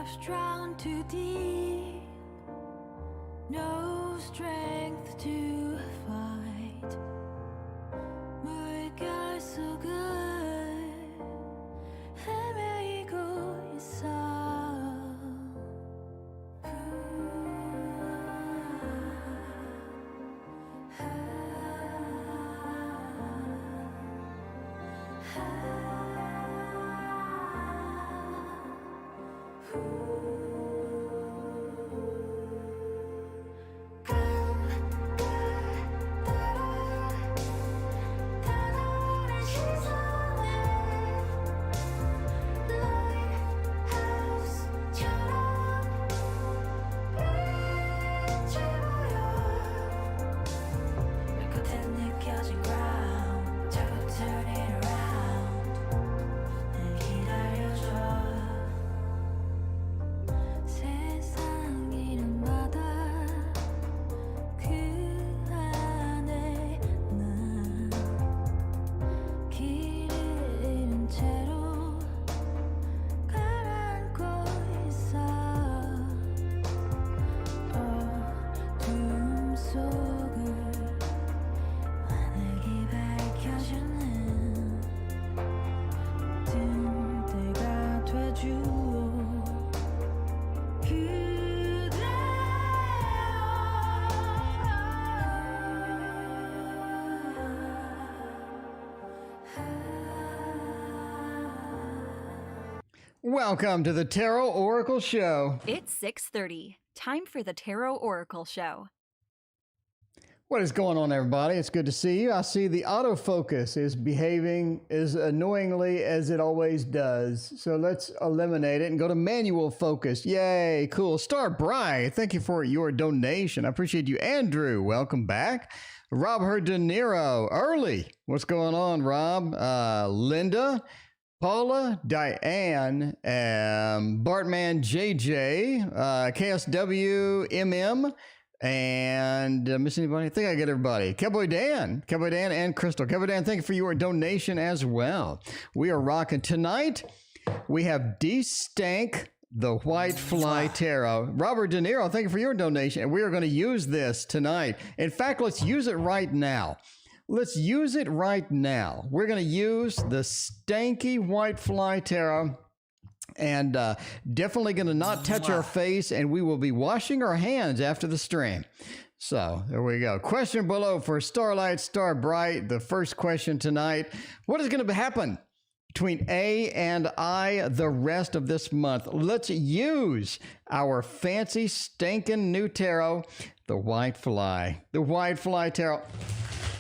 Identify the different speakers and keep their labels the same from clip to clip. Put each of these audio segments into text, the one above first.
Speaker 1: I've drowned too deep, no strength to fight. 물결 속을 헤매이고 있어.
Speaker 2: Welcome to the Tarot Oracle Show.
Speaker 3: It's 6:30. Time for the Tarot Oracle Show.
Speaker 2: What is going on, everybody? It's good to see you. I see the autofocus is behaving as annoyingly as it always does. So let's eliminate it and go to manual focus. Yay, cool. Star Bright, thank you for your donation. I appreciate you. Andrew, welcome back. Robert De Niro, early. What's going on, Rob? Linda, Paula, Diane, Bartman JJ, KSW, MM, and miss anybody? I think I get everybody. Cowboy Dan, and Crystal. Cowboy Dan, thank you for your donation as well. We are rocking tonight. We have D-Stank, the White Fly Tarot. Robert De Niro, thank you for your donation. And we are going to use this tonight. In fact, let's use it right now. Let's use it right now. We're going to use the stanky White Fly Tarot and definitely going to not touch our face, and we will be washing our hands after the stream. So there we go. Question below for Starlight, Star Bright. The first question tonight. What is going to happen between A and I the rest of this month? Let's use our fancy stinking new tarot, the White Fly. The White Fly Tarot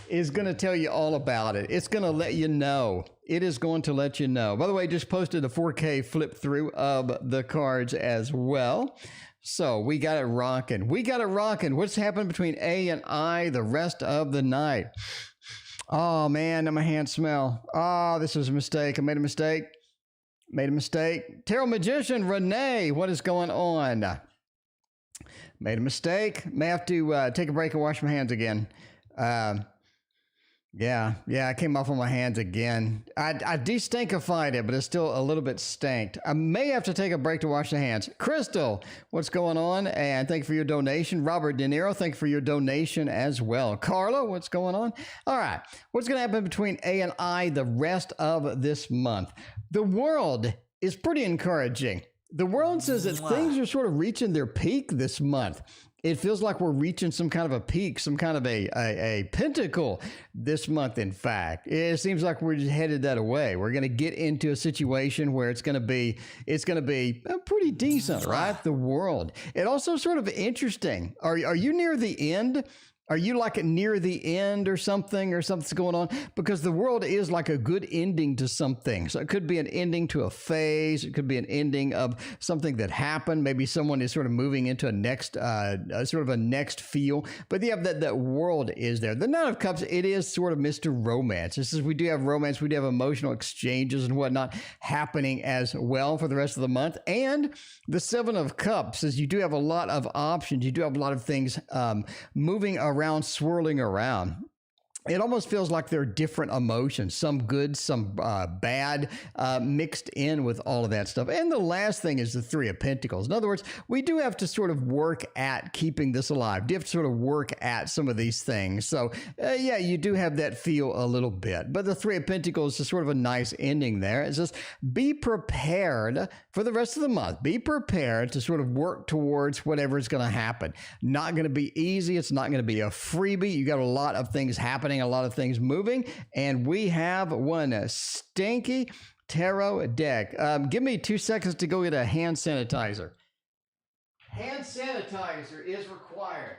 Speaker 2: is going to tell you all about it. It's going to let you know. It is going to let you know. By the way, just posted a 4K flip through of the cards as well. So we got it rocking. We got it rocking. What's happened between A and I the rest of the night? Oh, man, now my hands smell. Oh, this was a mistake. I made a mistake. Made a mistake. Tarot Magician Renee, what is going on? Made a mistake. May have to take a break and wash my hands again. Yeah, I came off on my hands again. I de-stankified it, but it's still a little bit stanked. I may have to take a break to wash the hands. Crystal, what's going on? And thank you for your donation. Robert De Niro, thank you for your donation as well. Carla, what's going on? All right, what's going to happen between A and I the rest of this month? The world is pretty encouraging. The world says that things are sort of reaching their peak this month. It feels like we're reaching some kind of a peak, some kind of a pinnacle this month, in fact. It seems like we're just headed that way. We're going to get into a situation where it's going to be pretty decent, right? The world. It also sort of interesting. Are you near the end? Are you like near the end or something's going on? Because the world is like a good ending to something. So it could be an ending to a phase. It could be an ending of something that happened. Maybe someone is sort of moving into a next, sort of a next feel. But yeah, that world is there. The Nine of Cups, it is sort of Mr. Romance. This is, we do have romance. We do have emotional exchanges and whatnot happening as well for the rest of the month. And the Seven of Cups says you do have a lot of options. You do have a lot of things moving around, swirling around. it almost feels like there are different emotions, some good, some bad, mixed in with all of that stuff. And the last thing is the Three of Pentacles. In other words, we do have to sort of work at keeping this alive. You have to sort of work at some of these things. So, yeah, you do have that feel a little bit. But the Three of Pentacles is sort of a nice ending there. It says, be prepared for the rest of the month. Be prepared to sort of work towards whatever is going to happen. Not going to be easy. It's not going to be a freebie. You got a lot of things happening, a lot of things moving, and we have one stinky tarot deck. Give me 2 seconds to go get a hand sanitizer. Hand sanitizer is required.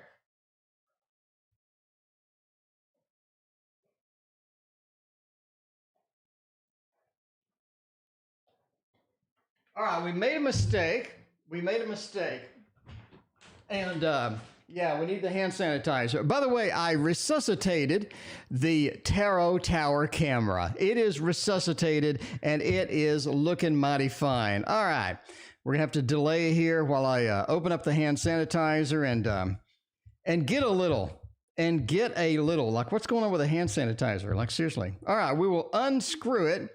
Speaker 2: All right, we made a mistake. And yeah, we need the hand sanitizer. By the way, I resuscitated the Tarot Tower camera. It is resuscitated and it is looking mighty fine. All right, we're gonna have to delay here while I open up the hand sanitizer and get a little. Like, what's going on with the hand sanitizer? Like, seriously. All right, we will unscrew it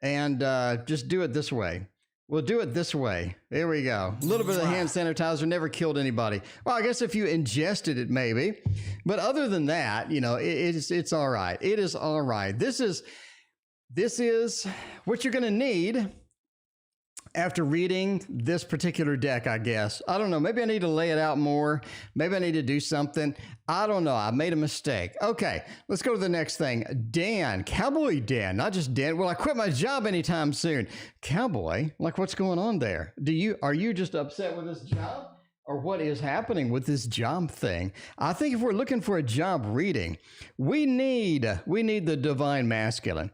Speaker 2: and just do it this way. We'll do it this way. There we go. A little bit of the hand sanitizer never killed anybody. Well, I guess if you ingested it, maybe. But other than that, you know, it's all right. It is all right. This is what you're going to need after reading this particular deck, I guess. I don't know. Maybe I need to lay it out more. Maybe I need to do something. I don't know. I made a mistake. Okay, let's go to the next thing. Dan, Cowboy Dan, not just Dan. Will I quit my job anytime soon? Cowboy, like, what's going on there? Are you just upset with this job? Or what is happening with this job thing? I think if we're looking for a job reading, we need the Divine Masculine.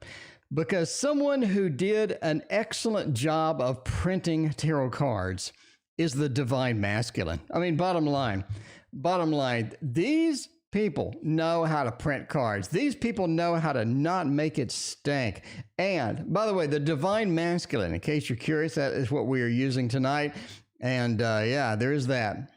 Speaker 2: Because someone who did an excellent job of printing tarot cards is the Divine Masculine. I mean, bottom line, these people know how to print cards. These people know how to not make it stank. And by the way, the Divine Masculine, in case you're curious, that is what we are using tonight. And yeah, there is that.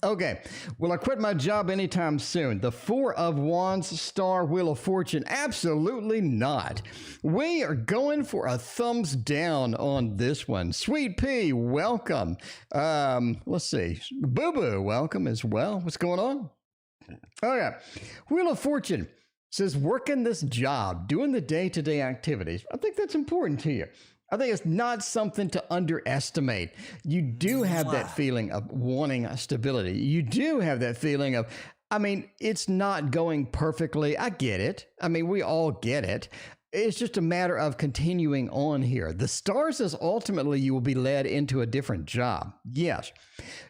Speaker 2: Okay, will I quit my job anytime soon? The Four of Wands, Star, Wheel of Fortune. Absolutely not. We are going for a thumbs down on this one. Sweet Pea, welcome. Let's see. Boo Boo, welcome as well. What's going on? Okay, Wheel of Fortune says working this job, doing the day-to-day activities. I think that's important to you. I think it's not something to underestimate. You do have that feeling of wanting stability. You do have that feeling of, I mean, it's not going perfectly. I get it. I mean, we all get it. It's just a matter of continuing on here. The star says ultimately you will be led into a different job. Yes,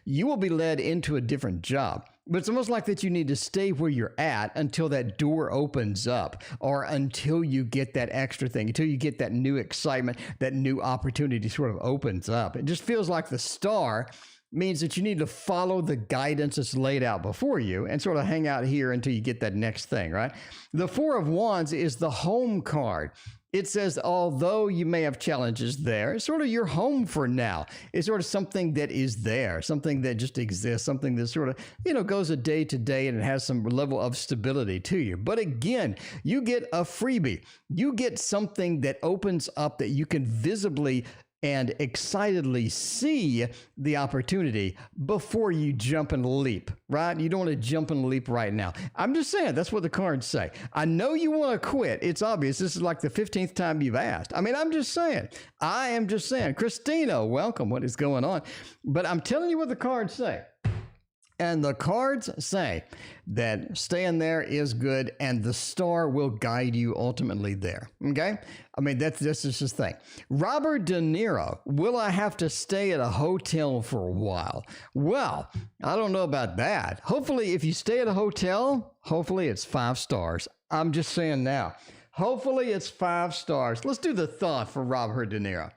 Speaker 2: you will be led into a different job. But it's almost like that you need to stay where you're at until that door opens up, or until you get that extra thing, until you get that new excitement, that new opportunity sort of opens up. It just feels like the star means that you need to follow the guidance that's laid out before you and sort of hang out here until you get that next thing, right? The Four of Wands is the home card. It says, although you may have challenges there, it's sort of your home for now. It's sort of something that is there, something that just exists, something that sort of, you know, goes a day to day and it has some level of stability to you. But again, you get a freebie. You get something that opens up that you can visibly and excitedly see the opportunity before you jump and leap, right? You don't want to jump and leap right now. I'm just saying, that's what the cards say. I know you want to quit. It's obvious. This is like the 15th time you've asked. I mean, I'm just saying. I am just saying. Christina, welcome. What is going on? But I'm telling you what the cards say. And the cards say that staying there is good and the star will guide you ultimately there. Okay? I mean, that's just the thing. Robert De Niro, will I have to stay at a hotel for a while? Well, I don't know about that. Hopefully, if you stay at a hotel, hopefully it's 5 stars. I'm just saying now. Hopefully it's 5 stars. Let's do the thought for Robert De Niro.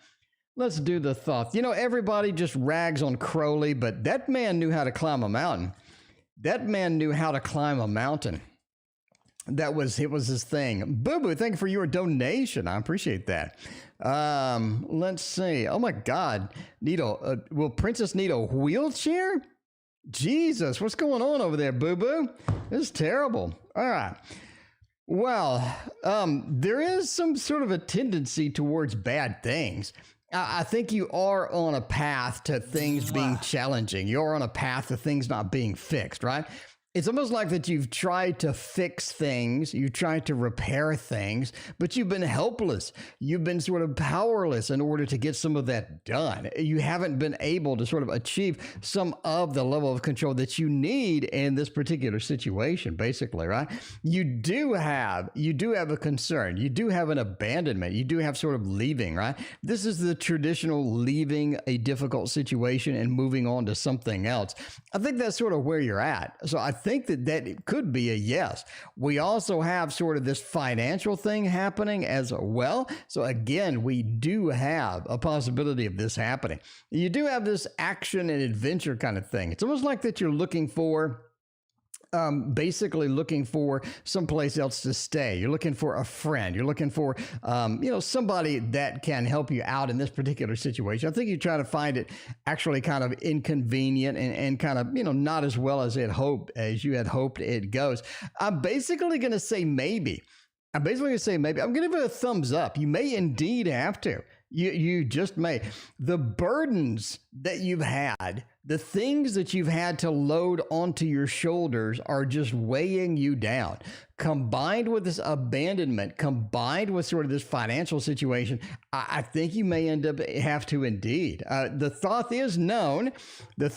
Speaker 2: Let's do the thought. You know, everybody just rags on Crowley, but that man knew how to climb a mountain. That man knew how to climb a mountain. It was his thing. Boo Boo, thank you for your donation. I appreciate that. Let's see. Oh my God. Will Princess need a wheelchair? Jesus, what's going on over there, Boo Boo? This is terrible. All right. Well, there is some sort of a tendency towards bad things. I think you are on a path to things being challenging. You're on a path to things not being fixed, right? It's almost like that you've tried to fix things, you've tried to repair things, but you've been helpless. You've been sort of powerless in order to get some of that done. You haven't been able to sort of achieve some of the level of control that you need in this particular situation, basically, right? You do have a concern. You do have an abandonment. You do have sort of leaving, right? This is the traditional leaving a difficult situation and moving on to something else. I think that's sort of where you're at. So I think that it could be a yes. We also have sort of this financial thing happening as well. So again, we do have a possibility of this happening. You do have this action and adventure kind of thing. It's almost like that you're looking for basically looking for someplace else to stay. You're looking for a friend. You're looking for, somebody that can help you out in this particular situation. I think you try to find it actually kind of inconvenient and kind of, not as well as you had hoped it goes. I'm basically going to say maybe. I'm going to give it a thumbs up. You may indeed have to. You just may. The burdens that you've had, the things that you've had to load onto your shoulders are just weighing you down. Combined with this abandonment, combined with sort of this financial situation, I think you may end up have to indeed. The thought is known to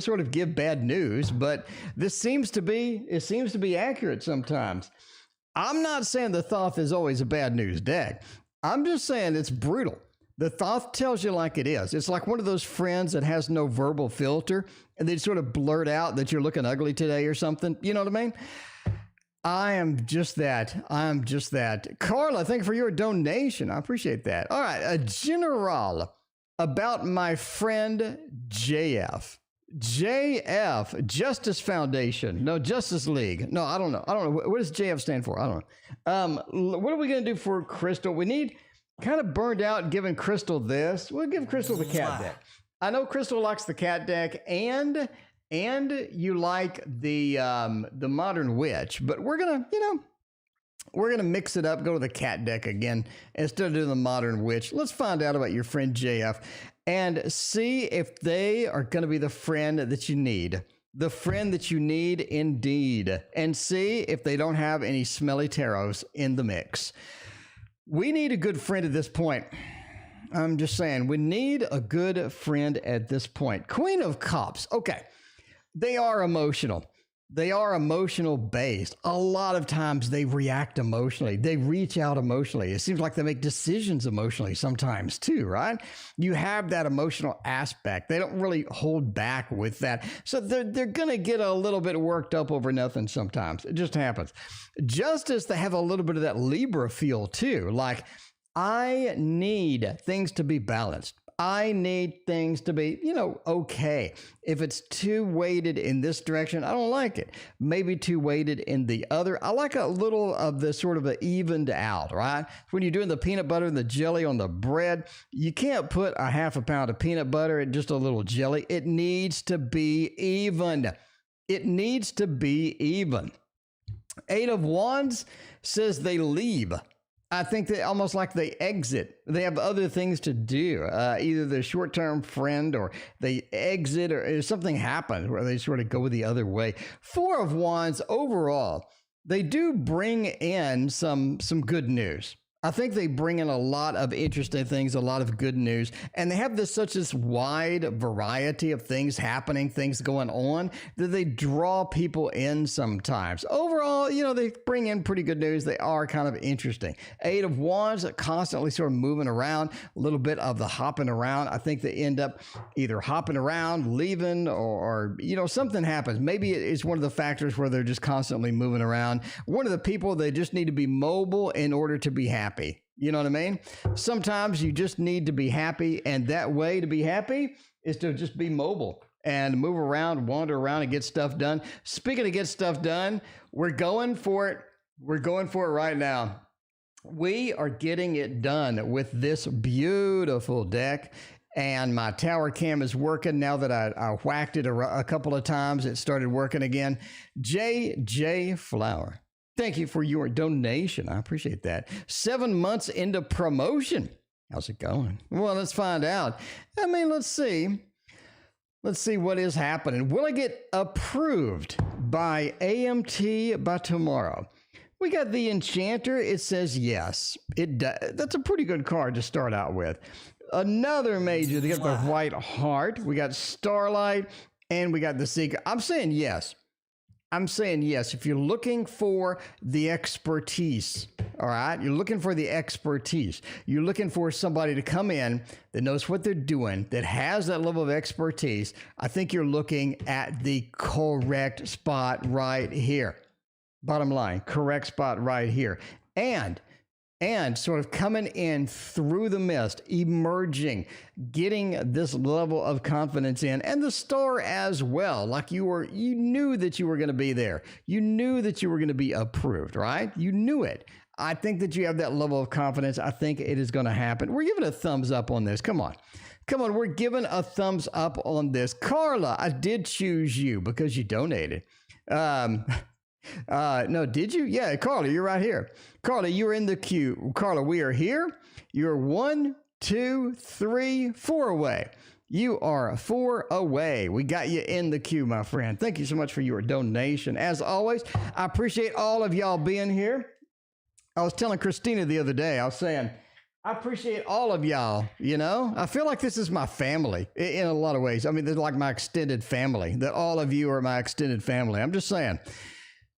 Speaker 2: sort of give bad news, but it seems to be accurate sometimes. I'm not saying the Thoth is always a bad news deck. I'm just saying it's brutal. The Thoth tells you like it is. It's like one of those friends that has no verbal filter and they sort of blurt out that you're looking ugly today or something. You know what I mean? I am just that. Carla, thank you for your donation. I appreciate that. All right. A general about my friend JF. JF, Justice Foundation. No, Justice League. No, I don't know. What does JF stand for? I don't know. What are we going to do for Crystal? We need kind of burned out giving Crystal this. We'll give Crystal the cat deck. I know Crystal likes the cat deck and you like the Modern Witch, but we're going to mix it up, go to the cat deck again instead of doing the Modern Witch. Let's find out about your friend JF and see if they are going to be the friend that you need. The friend that you need indeed. And see if they don't have any smelly tarots in the mix. We need a good friend at this point. I'm just saying, we need a good friend at this point. Queen of Cups. Okay. They are emotional. They are emotional based. A lot of times they react emotionally. They reach out emotionally. It seems like they make decisions emotionally sometimes too, right? You have that emotional aspect. They don't really hold back with that. So they're going to get a little bit worked up over nothing sometimes. It just happens. Justice, they have a little bit of that Libra feel too. Like, I need things to be balanced. I need things to be, okay. If it's too weighted in this direction, I don't like it. Maybe too weighted in the other. I like a little of the sort of a evened out, right? When you're doing the peanut butter and the jelly on the bread, you can't put a half a pound of peanut butter and just a little jelly. It needs to be even. It needs to be even. Eight of Wands says they leave. I think they almost like they exit. They have other things to do. Either they're short-term friend or they exit or something happens where they sort of go the other way. Four of Wands overall, they do bring in some good news. I think they bring in a lot of interesting things, a lot of good news, and they have this wide variety of things happening, things going on, that they draw people in sometimes. Overall, they bring in pretty good news. They are kind of interesting. Eight of Wands, constantly sort of moving around, a little bit of the hopping around. I think they end up either hopping around, leaving, or something happens. Maybe it's one of the factors where they're just constantly moving around. One of the people, they just need to be mobile in order to be happy. You know what I mean? Sometimes you just need to be happy, and that way to be happy is to just be mobile and move around, wander around, and get stuff done. Speaking of get stuff done, we're going for it. We're going for it right now. We are getting it done with this beautiful deck. and my tower cam is working now that I whacked it a couple of times. It started working again. JJ Flower, thank you for your donation. I appreciate that. 7 months into promotion. How's it going? Well, let's find out. I mean, let's see. Let's see what is happening. Will I get approved by AMT by tomorrow? We got the Enchanter. It says yes. It does. That's a pretty good card to start out with. Another major. They got the White Heart. We got Starlight, and we got the Seeker. I'm saying yes. I'm saying yes. If you're looking for the expertise, all right? You're looking for the expertise. You're looking for somebody to come in that knows what they're doing, that has that level of expertise. I think you're looking at the correct spot right here. Bottom line, correct spot right here. And sort of coming in through the mist, emerging, getting this level of confidence in, and the star as well. Like you knew that you were going to be there. You knew that you were going to be approved, right? You knew it. I think that you have that level of confidence. I think it is going to happen. We're giving a thumbs up on this. Come on. Come on, we're giving a thumbs up on this. Carla, I did choose you because you donated. No, did you? Yeah, Carla, you're right here. Carla, you're in the queue. Carla, we are here. You're 1, 2, 3, 4 away. You are 4 away. We got you in the queue, my friend. Thank you so much for your donation. As always, I appreciate all of y'all being here. I was telling Christina the other day, I was saying, I appreciate all of y'all, you know? I feel like this is my family in a lot of ways. I mean, they're like my extended family, that all of you are my extended family. I'm just saying.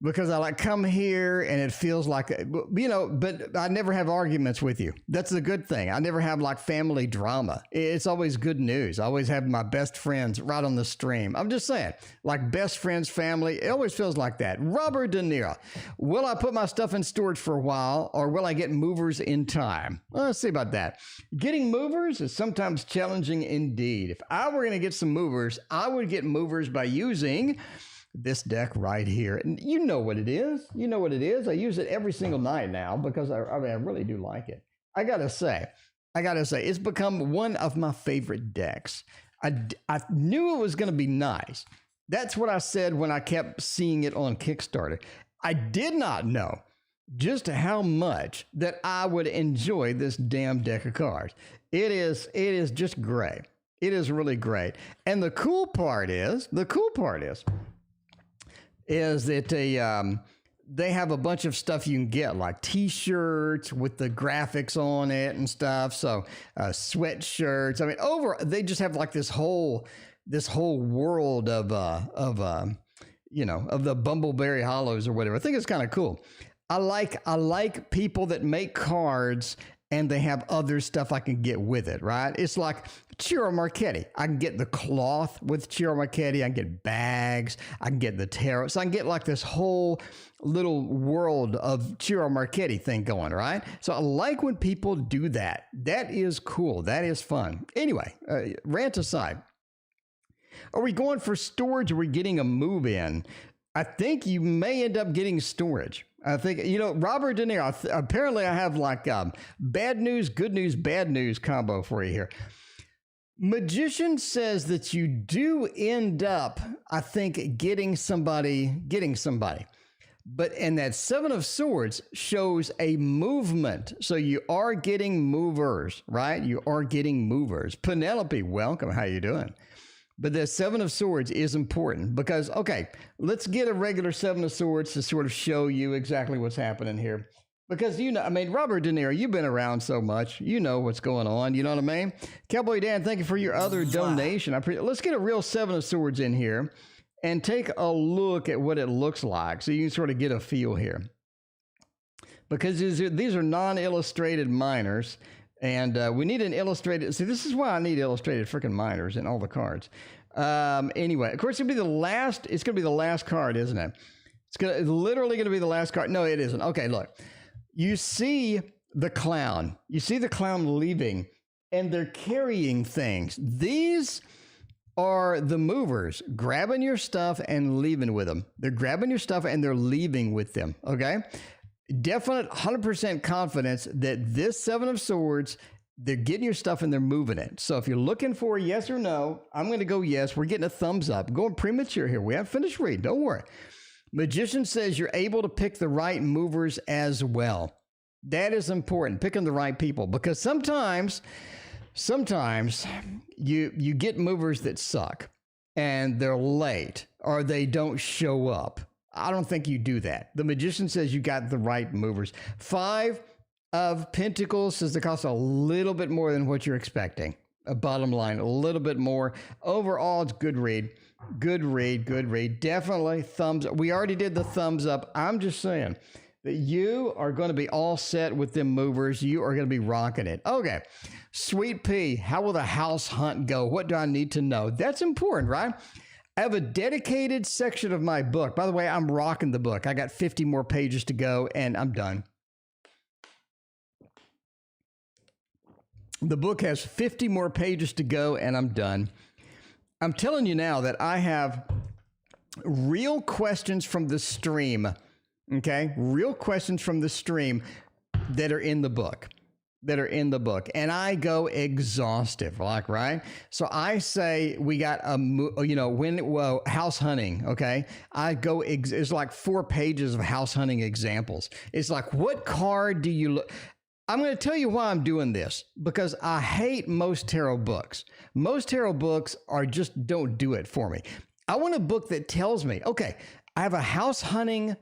Speaker 2: Because I like come here and it feels like, you know, but I never have arguments with you. That's the good thing. I never have like family drama. It's always good news. I always have my best friends right on the stream. I'm just saying, like best friends, family, it always feels like that. Robert De Niro, will I put my stuff in storage for a while or will I get movers in time? Well, let's see about that. Getting movers is sometimes challenging indeed. If I were going to get some movers, I would get movers by using this deck right here. And you know what it is. You know what it is. I use it every single night now because I really do like it. I gotta say, it's become one of my favorite decks. I knew it was going to be nice. That's what I said when I kept seeing it on Kickstarter. I did not know just how much that I would enjoy this damn deck of cards. It is just great. It is really great. And the cool part is that they have a bunch of stuff you can get, like t-shirts with the graphics on it and stuff. So sweatshirts. I mean, they just have like this whole world of the Bumbleberry Hollows or whatever. I think it's kind of cool. I like people that make cards and they have other stuff I can get with it, right? It's like Ciro Marchetti. I can get the cloth with Ciro Marchetti. I can get bags. I can get the tarot. So I can get like this whole little world of Ciro Marchetti thing going, right? So I like when people do that. That is cool. That is fun. Anyway, rant aside. Are we going for storage or are we getting a move in? I think you may end up getting storage. I think, Robert De Niro, apparently I have like bad news, good news, bad news combo for you here. Magician says that you do end up, I think, getting somebody. And that Seven of Swords shows a movement. So you are getting movers, right? You are getting movers. Penelope, welcome. How you doing? But the Seven of Swords is important because, okay, let's get a regular Seven of Swords to sort of show you exactly what's happening here. Because, Robert De Niro, you've been around so much. You know what's going on. You know what I mean? Cowboy Dan, thank you for your other donation. Let's get a real Seven of Swords in here and take a look at what it looks like so you can sort of get a feel here. Because these are non-illustrated minors. And we need an illustrated. See, this is why I need illustrated freaking minors in all the cards. Anyway, of course, it's going to be the last card, isn't it? It's literally going to be the last card. No, it isn't. Okay, look. You see the clown. You see the clown leaving, and they're carrying things. These are the movers grabbing your stuff and leaving with them. They're grabbing your stuff and they're leaving with them. Okay. Definite 100% confidence that this Seven of Swords They're getting your stuff and they're moving it. So if you're looking for a yes or no, I'm going to go yes. We're getting a thumbs up. Going premature here. We haven't finished reading. Don't worry. Magician says you're able to pick the right movers as well. That is important, picking the right people, because sometimes you get movers that suck and they're late or they don't show up. I don't think you do that. The Magician says you got the right movers. 5 of Pentacles says they cost a little bit more than what you're expecting. A bottom line, a little bit more. Overall, it's good read. Good read, good read. Definitely thumbs up. We already did the thumbs up. I'm just saying that you are going to be all set with them movers. You are going to be rocking it. Okay. Sweet Pea, how will the house hunt go? What do I need to know? That's important, right? I have a dedicated section of my book. By the way, I'm rocking the book. I got 50 more pages to go and I'm done. The book has 50 more pages to go and I'm done. I'm telling you now that I have real questions from the stream, okay? Real questions from the stream that are in the book. And I go exhaustive, like, right? So I say we got house hunting, okay? I go, it's like 4 pages of house hunting examples. It's like, what card do you look? I'm going to tell you why I'm doing this, because I hate most tarot books. Most tarot books are just don't do it for me. I want a book that tells me, okay, I have a house hunting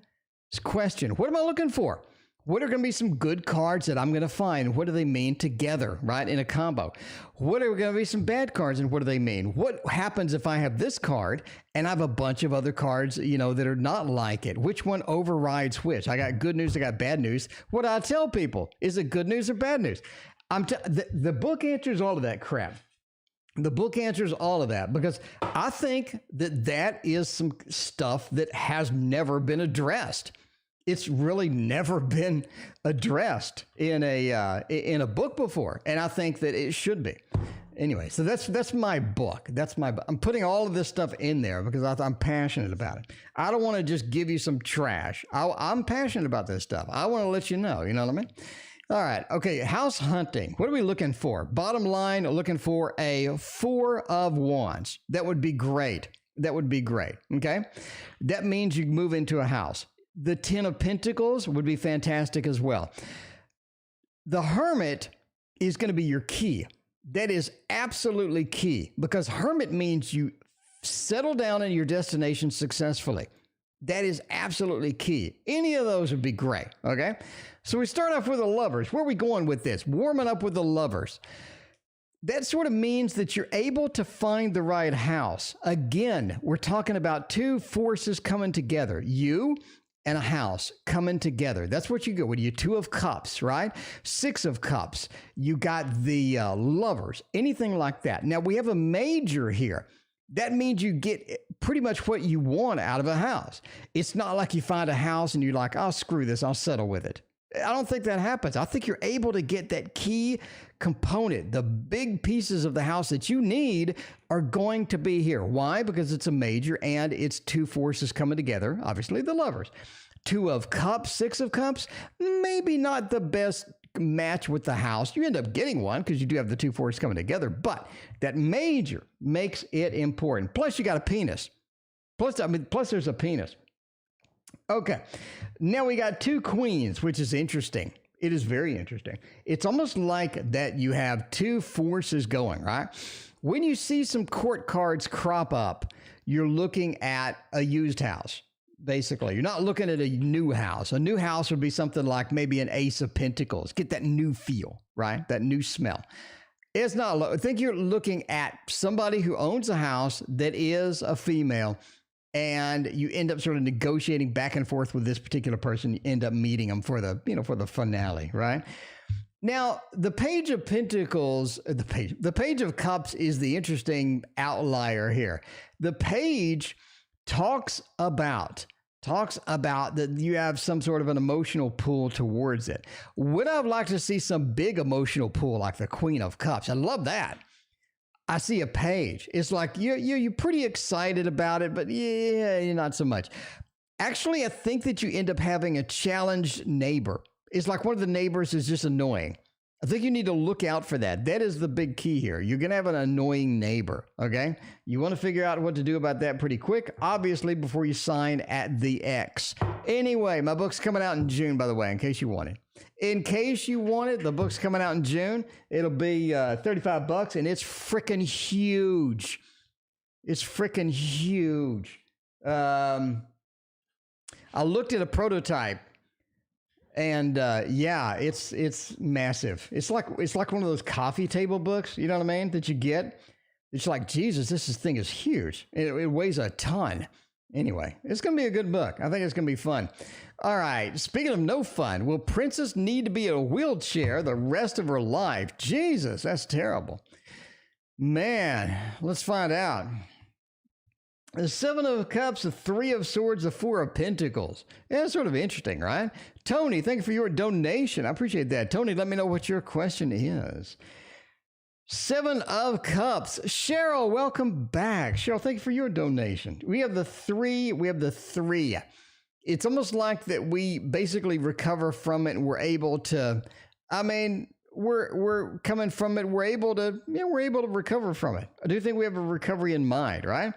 Speaker 2: question. What am I looking for? What are going to be some good cards that I'm going to find? What do they mean together, right, in a combo? What are going to be some bad cards and what do they mean? What happens if I have this card and I have a bunch of other cards, that are not like it? Which one overrides which? I got good news, I got bad news. What do I tell people? Is it good news or bad news? The book answers all of that crap. The book answers all of that because I think that is some stuff that has never been addressed. It's really never been addressed in a book before, and I think that it should be. Anyway, so that's my book. I'm putting all of this stuff in there because I'm passionate about it. I don't want to just give you some trash. I'm passionate about this stuff. I want to let you know. You know what I mean? All right. Okay. House hunting. What are we looking for? Bottom line, looking for a 4 of Wands. That would be great. Okay. That means you move into a house. The 10 of Pentacles would be fantastic as well. The Hermit is going to be your key. That is absolutely key because Hermit means you settle down in your destination successfully. That is absolutely key. Any of those would be great, okay? So we start off with the Lovers. Where are we going with this? Warming up with the Lovers. That sort of means that you're able to find the right house. Again, we're talking about 2 forces coming together. You and a house coming together. That's what you go with your 2 of Cups, right? 6 of Cups. You got the Lovers, anything like that. Now we have a major here. That means you get pretty much what you want out of a house. It's not like you find a house and you're like, oh, screw this, I'll settle with it. I don't think that happens. I think you're able to get that key component. The big pieces of the house that you need are going to be here. Why? Because it's a major and it's 2 forces coming together. Obviously, the Lovers. 2 of Cups, 6 of Cups, maybe not the best match with the house. You end up getting one because you do have the 2 forces coming together, but that major makes it important. Plus, you got a penis. Plus there's a penis. Okay, now we got 2 Queens, which is interesting. It is very interesting. It's almost like that you have 2 forces going, right? When you see some court cards crop up, you're looking at a used house, basically. You're not looking at a new house. A new house would be something like maybe an Ace of Pentacles. Get that new feel, right? That new smell. It's not, I think you're looking at somebody who owns a house that is a female, and you end up sort of negotiating back and forth with this particular person. You end up meeting them for the finale, right? Now, the Page of Pentacles, the Page of Cups is the interesting outlier here. The Page talks about that you have some sort of an emotional pull towards it. Would I like to see some big emotional pull like the Queen of Cups? I love that. I see a Page. It's like you're pretty excited about it, but yeah, you're not so much. Actually, I think that you end up having a challenged neighbor. It's like one of the neighbors is just annoying. I think you need to look out for that. That is the big key here. You're going to have an annoying neighbor, okay? You want to figure out what to do about that pretty quick, obviously, before you sign at the X. Anyway, my book's coming out in June, by the way, in case you want it. In case you want it, the book's coming out in June. It'll be $35, and it's freaking huge. It's freaking huge. I looked at a prototype. And yeah, it's massive. It's like one of those coffee table books, you know what I mean, that you get. It's like, Jesus, thing is huge. It weighs a ton. Anyway, it's going to be a good book. I think it's going to be fun. All right, speaking of no fun, will Princess need to be in a wheelchair the rest of her life? Jesus, that's terrible. Man, let's find out. The 7 of Cups, the 3 of Swords, the 4 of Pentacles. Yeah, it's sort of interesting, right? Tony, thank you for your donation. I appreciate that. Tony, let me know what your question is. 7 of Cups. Cheryl, welcome back. Cheryl, thank you for your donation. We have the 3. It's almost like that we basically recover from it and we're able to, we're coming from it. We're able to recover from it. I do think we have a recovery in mind, right?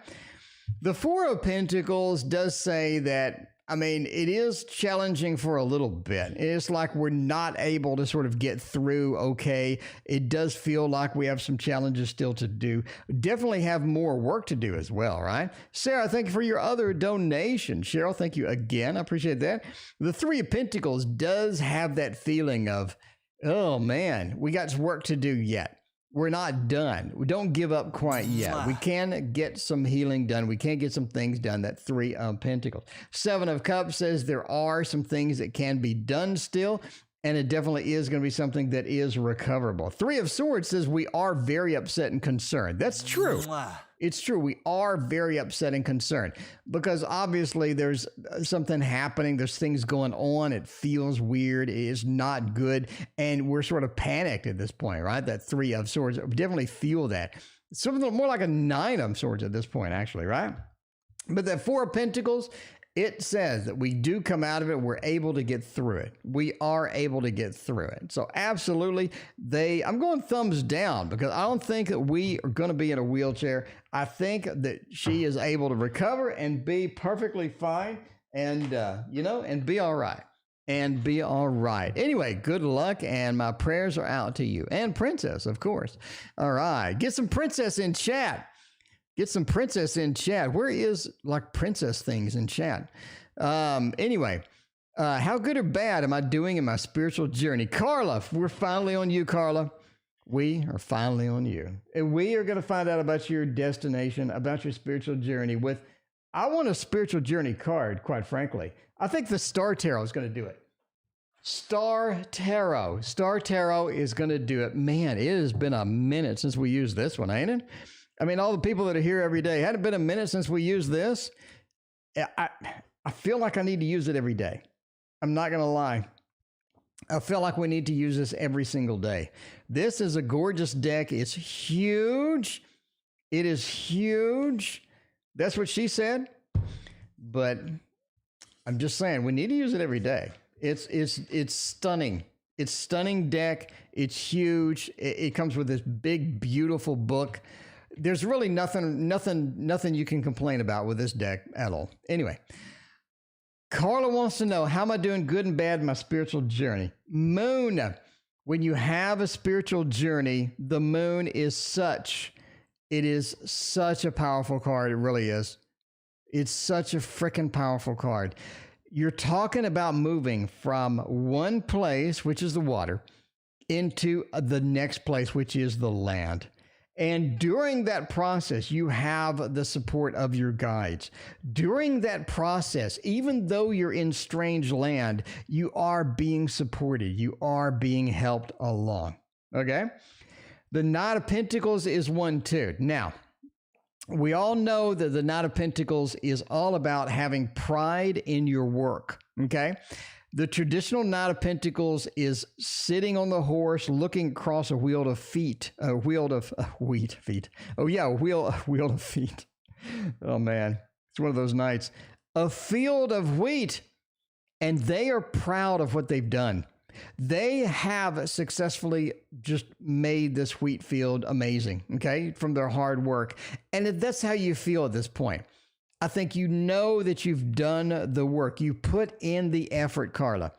Speaker 2: The 4 of Pentacles does say that, it is challenging for a little bit. It's like we're not able to sort of get through okay. It does feel like we have some challenges still to do. Definitely have more work to do as well, right? Sarah, thank you for your other donation. Cheryl, thank you again. I appreciate that. The 3 of Pentacles does have that feeling of, oh man, we got work to do yet. We're not done. We don't give up quite yet. We can get some healing done. We can get some things done. That 3 of Pentacles. 7 of Cups says there are some things that can be done still, and it definitely is going to be something that is recoverable. 3 of Swords says we are very upset and concerned. That's true. It's true. We are very upset and concerned because obviously there's something happening. There's things going on. It feels weird. It is not good. And we're sort of panicked at this point, right? That 3 of Swords, we definitely feel that. Something more like a 9 of Swords at this point, actually, right? But that 4 of Pentacles, it says that we do come out of it. We're able to get through it. We are able to get through it. So absolutely, I'm going thumbs down because I don't think that we are going to be in a wheelchair. I think that she is able to recover and be perfectly fine and, and be all right. And be all right. Anyway, good luck, and my prayers are out to you. And Princess, of course. All right. Get some Princess in chat. Get some Princess in chat. Where is like Princess things in chat? Anyway, how good or bad am I doing in my spiritual journey? Carla, we're finally on you, Carla. We are finally on you. And we are going to find out about your destination, about your spiritual journey I want a spiritual journey card, quite frankly. I think the Star Tarot is going to do it. Star Tarot is going to do it. Man, it has been a minute since we used this one, ain't it? All the people that are here every day, hadn't been a minute since we used this. I feel like I need to use it every day. I'm not going to lie. I feel like we need to use this every single day. This is a gorgeous deck. It's huge. It is huge. That's what she said. But I'm just saying, we need to use it every day. It's stunning. It's stunning deck. It's huge. It comes with this big, beautiful book. There's really nothing you can complain about with this deck at all. Anyway, Carla wants to know, how am I doing good and bad in my spiritual journey? Moon. When you have a spiritual journey, the moon is such a powerful card. It really is. It's such a freaking powerful card. You're talking about moving from one place, which is the water, into the next place, which is the land. And during that process, you have the support of your guides. During that process, even though you're in strange land, you are being supported. You are being helped along. Okay? The Knight of Pentacles is one too. Now, we all know that the Knight of Pentacles is all about having pride in your work. Okay? The traditional Knight of Pentacles is sitting on the horse, looking across a wheel of feet. Oh yeah, a wheel of feet. Oh man, it's one of those nights. A field of wheat, and they are proud of what they've done. They have successfully just made this wheat field amazing, okay, from their hard work. And if that's how you feel at this point, I think you know that you've done the work. You put in the effort, Carla,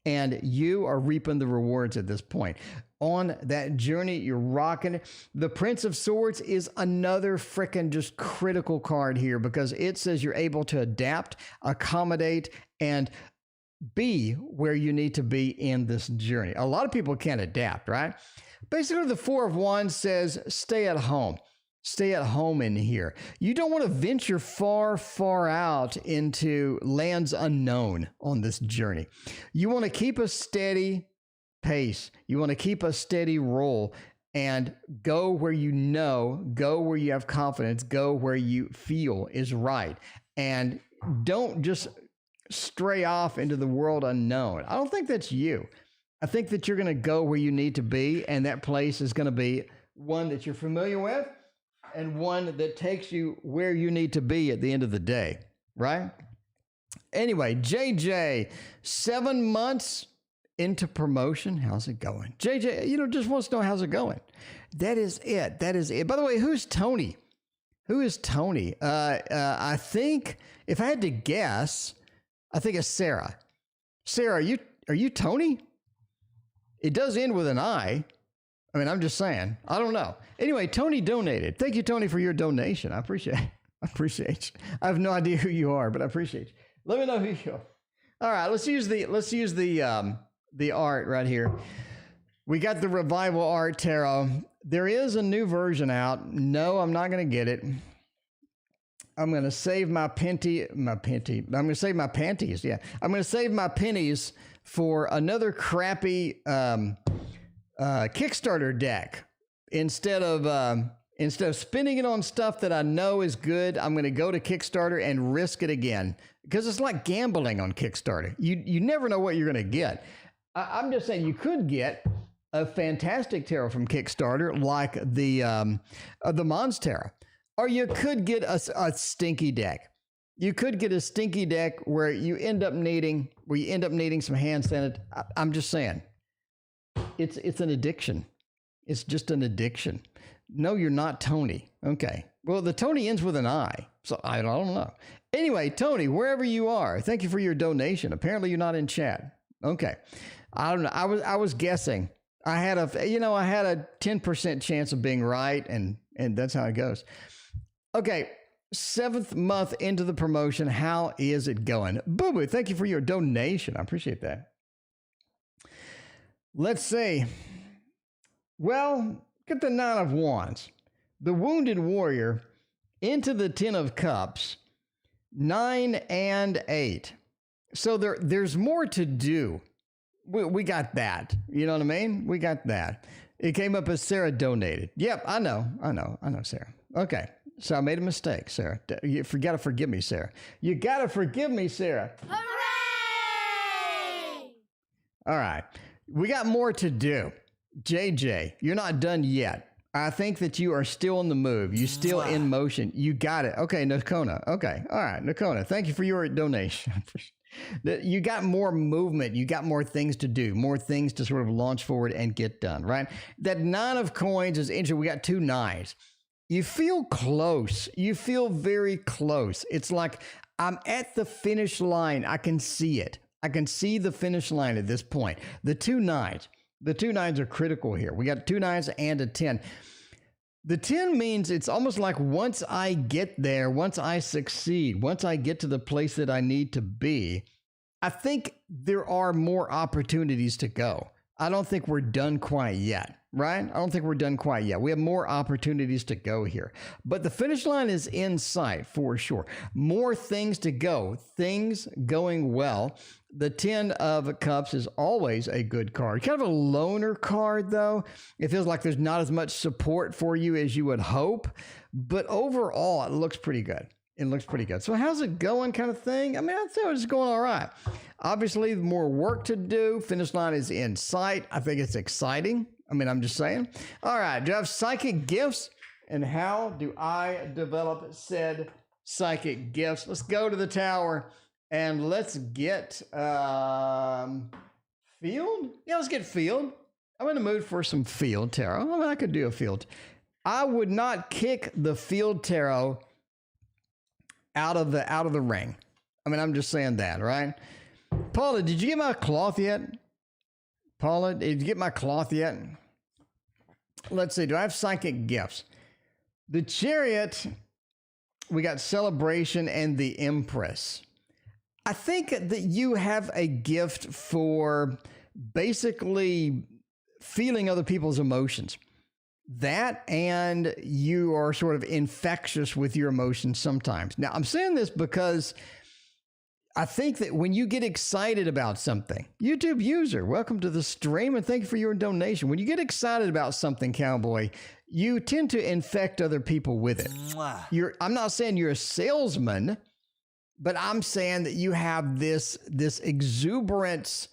Speaker 2: and you are reaping the rewards at this point. On that journey, you're rocking it. The Prince of Swords is another freaking just critical card here because it says you're able to adapt, accommodate, and be where you need to be in this journey. A lot of people can't adapt, right? Basically, the Four of Wands says stay at home. Stay at home in here. You don't want to venture far, far out into lands unknown on this journey. You want to keep a steady pace. You want to keep a steady roll and go where you know, go where you have confidence, go where you feel is right. And don't just stray off into the world unknown. I don't think that's you. I think that you're going to go where you need to be, and that place is going to be one that you're familiar with and one that takes you where you need to be at the end of the day, right? Anyway, JJ, 7 months into promotion. How's it going? JJ, just wants to know how's it going. That is it. That is it. By the way, who's Tony? Who is Tony? I think if I had to guess, I think it's Sarah. Sarah, are you Tony? It does end with an I. I mean, I'm just saying. I don't know. Anyway, Tony donated. Thank you, Tony, for your donation. I appreciate it. I appreciate you. I have no idea who you are, but I appreciate you. Let me know who you are. All right, let's use the art right here. We got the Revival Art Tarot. There is a new version out. No, I'm not going to get it. I'm going to save my panties. Yeah. I'm going to save my pennies for another crappy Kickstarter deck. Instead of spending it on stuff that I know is good, I'm going to go to Kickstarter and risk it again because it's like gambling on Kickstarter. You never know what you're going to get. I'm just saying you could get a fantastic tarot from Kickstarter like the Mons Tarot. Or you could get a stinky deck. You could get a stinky deck where you end up needing some hand sanitizer. I'm just saying, it's an addiction. It's just an addiction. No, you're not Tony. Okay. Well, the Tony ends with an I, so I don't know. Anyway, Tony, wherever you are, thank you for your donation. Apparently, you're not in chat. Okay. I don't know. I was guessing. I had a 10% chance of being right, and that's how it goes. Okay, 7th month into the promotion. How is it going? Boo Boo, thank you for your donation. I appreciate that. Let's see. Well, get the 9 of Wands. The Wounded Warrior into the 10 of Cups. 9 and 8. So there's more to do. We got that. You know what I mean? We got that. It came up as Sarah donated. Yep, I know, Sarah. Okay. So I made a mistake, Sarah. You got to forgive me, Sarah. You got to forgive me, Sarah.
Speaker 1: Hooray!
Speaker 2: All right. We got more to do. JJ, you're not done yet. I think that you are still in the move. You're still in motion. You got it. Okay, Nakona. Okay. All right, Nakona, thank you for your donation. You got more movement. You got more things to do, more things to sort of launch forward and get done, right? That 9 of coins is interesting. We got 2 9s. You feel close. You feel very close. It's like I'm at the finish line. I can see it. I can see the finish line at this point. The 2 9s. The 2 9s are critical here. We got 2 9s and a 10. The 10 means it's almost like once I get there, once I succeed, once I get to the place that I need to be, I think there are more opportunities to go. I don't think we're done quite yet, right? I don't think we're done quite yet. We have more opportunities to go here. But the finish line is in sight for sure. More things to go, things going well. The 10 of Cups is always a good card. Kind of a loner card, though. It feels like there's not as much support for you as you would hope. But overall, it looks pretty good. It looks pretty good. So how's it going kind of thing? I mean, I'd say it's going all right. Obviously, more work to do. Finish line is in sight. I think it's exciting. I mean, I'm just saying. All right. Do you have psychic gifts? And how do I develop said psychic gifts? Let's go to the tower and let's get feeling Field? Yeah, let's get field. I'm in the mood for some field tarot. I mean, I could do a field. I would not kick the field tarot out of the ring. I mean, I'm just saying that, right? Paula, did you get my cloth yet? Paula, did you get my cloth yet? Let's see. Do I have psychic gifts? The Chariot, we got Celebration and the Empress. I think that you have a gift for basically feeling other people's emotions. That, and you are sort of infectious with your emotions sometimes. Now, I'm saying this because I think that when you get excited about something, YouTube user, welcome to the stream and thank you for your donation. When you get excited about something, Cowboy, you tend to infect other people with it. I'm not saying you're a salesman, but I'm saying that you have this exuberance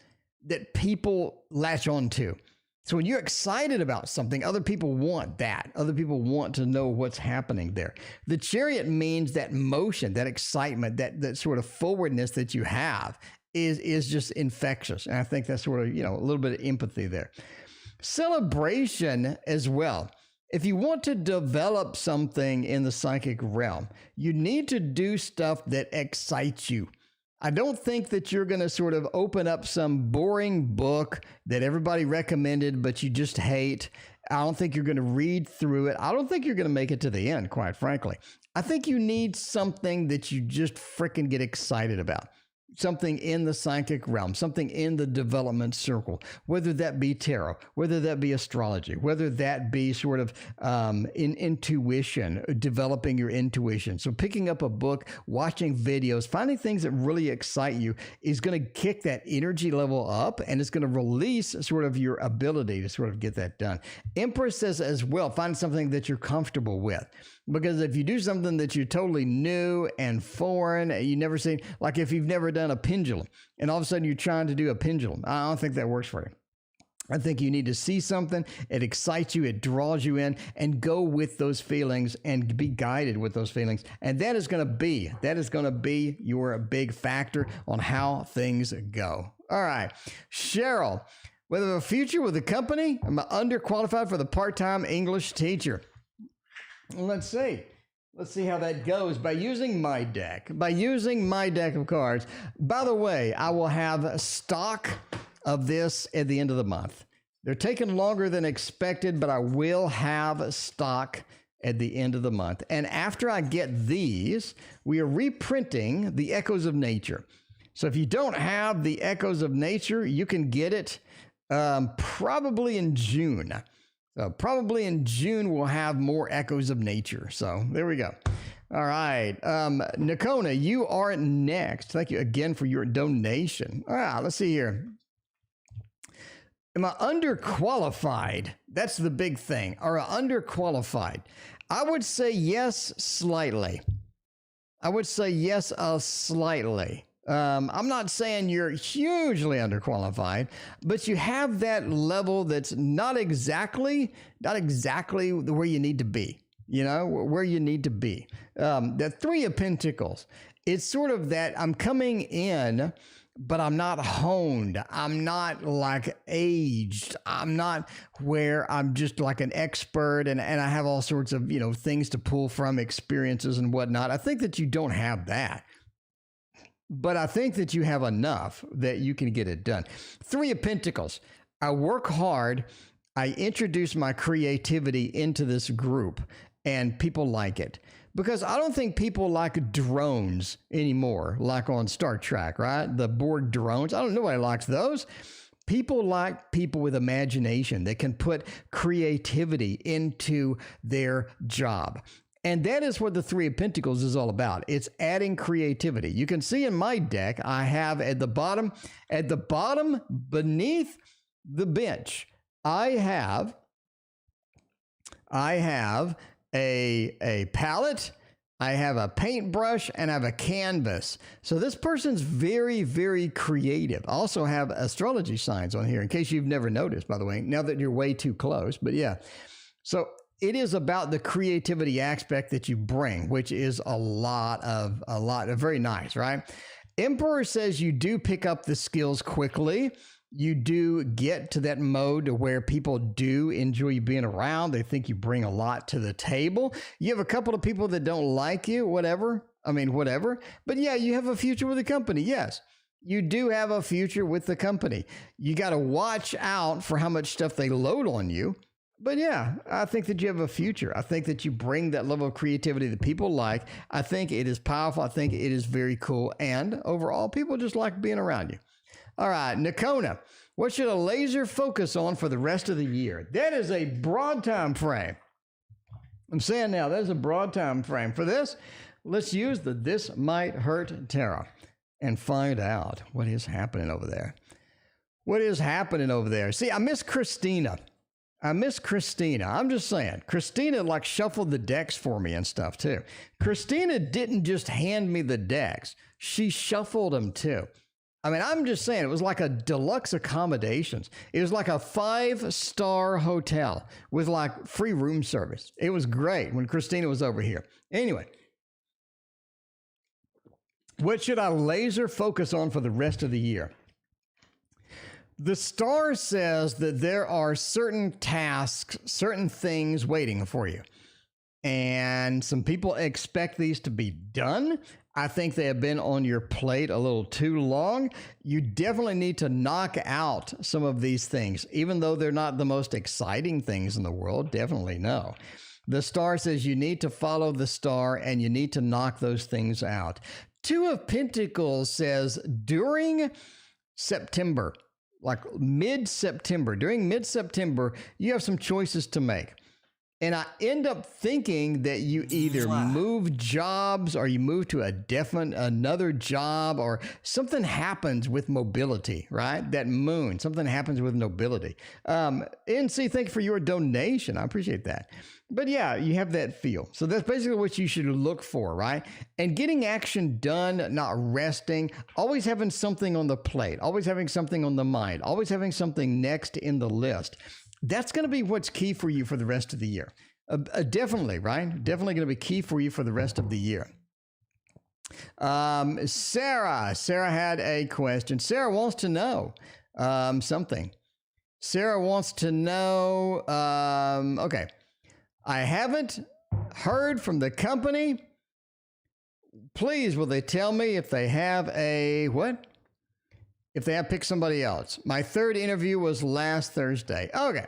Speaker 2: that people latch on to. So when you're excited about something, other people want that. Other people want to know what's happening there. The Chariot means that motion, that excitement, that sort of forwardness that you have is just infectious. And I think that's sort of, a little bit of empathy there. Celebration as well. If you want to develop something in the psychic realm, you need to do stuff that excites you. I don't think that you're going to sort of open up some boring book that everybody recommended, but you just hate. I don't think you're going to read through it. I don't think you're going to make it to the end, quite frankly. I think you need something that you just freaking get excited about. Something in the psychic realm, something in the development circle, whether that be tarot, whether that be astrology, whether that be sort of in intuition, developing your intuition. So picking up a book, watching videos, finding things that really excite you is going to kick that energy level up, and it's going to release sort of your ability to sort of get that done. Empress says as well, find something that you're comfortable with. Because if you do something that you're totally new and foreign, you never seen, like if you've never done a pendulum and all of a sudden you're trying to do a pendulum, I don't think that works for you. I think you need to see something, it excites you, it draws you in, and go with those feelings and be guided with those feelings. And that is going to be your big factor on how things go. All right, Cheryl, whether a future with the company, am I underqualified for the part-time English teacher? Let's see how that goes by using my deck. By using my deck of cards. By the way, I will have stock of this at the end of the month. They're taking longer than expected, but I will have stock at the end of the month. And after I get these, we are reprinting the Echoes of Nature. So if you don't have the Echoes of Nature, you can get it probably in June. So probably in June, we'll have more Echoes of Nature. So there we go. All right. Nakona, you are next. Thank you again for your donation. All right, let's see here. Am I underqualified? That's the big thing. Are I underqualified? I would say yes, slightly. I would say yes, slightly. I'm not saying you're hugely underqualified, but you have that level that's not exactly where you need to be, where you need to be. The Three of Pentacles, it's sort of that I'm coming in, but I'm not honed. I'm not like aged. I'm not where I'm just like an expert and I have all sorts of, things to pull from, experiences and whatnot. I think that you don't have that. But I think that you have enough that you can get it done. Three of Pentacles. I work hard. I introduce my creativity into this group, and people like it. Because I don't think people like drones anymore, like on Star Trek, right? The Borg drones. I don't know nobody likes those. People like people with imagination that can put creativity into their job. And that is what the Three of Pentacles is all about. It's adding creativity. You can see in my deck, I have at the bottom beneath the bench, I have a palette, I have a paintbrush, and I have a canvas. So this person's very, very creative. I also have astrology signs on here in case you've never noticed, by the way, now that you're way too close. But yeah, so it is about the creativity aspect that you bring, which is a lot, very nice, right? Emperor says you do pick up the skills quickly. You do get to that mode where people do enjoy you being around. They think you bring a lot to the table. You have a couple of people that don't like you, whatever. But yeah, you have a future with the company. Yes, you do have a future with the company. You got to watch out for how much stuff they load on you. But yeah, I think that you have a future. I think that you bring that level of creativity that people like. I think it is powerful. I think it is very cool. And overall, people just like being around you. All right, Nakona, what should a laser focus on for the rest of the year? That is a broad time frame. I'm saying now, that is a broad time frame. For this, let's use the This Might Hurt Tarot and find out what is happening over there. What is happening over there? See, I miss Christina. I'm just saying. Christina like shuffled the decks for me and stuff too. Christina didn't just hand me the decks. She shuffled them too. I mean, I'm just saying, it was like a deluxe accommodations. It was like a 5-star hotel with like free room service. It was great when Christina was over here. Anyway, what should I laser focus on for the rest of the year? The star says that there are certain tasks, certain things waiting for you. And some people expect these to be done. I think they have been on your plate a little too long. You definitely need to knock out some of these things, even though they're not the most exciting things in the world. Definitely no. The star says you need to follow the star and you need to knock those things out. Two of Pentacles says during September, like mid-September, during mid-September, you have some choices to make. And I end up thinking that you either move jobs or you move to another job or something happens with mobility, right? That moon, something happens with mobility. NC, thank you for your donation. I appreciate that. But yeah, you have that feel. So that's basically what you should look for, right? And getting action done, not resting, always having something on the plate, always having something on the mind, always having something next in the list. That's going to be what's key for you for the rest of the year. Definitely, right? Definitely going to be key for you for the rest of the year. Sarah had a question. Sarah wants to know something. Sarah wants to know, okay. I haven't heard from the company. Please, will they tell me if they have a what? If they have picked somebody else. My third interview was last Thursday. Okay.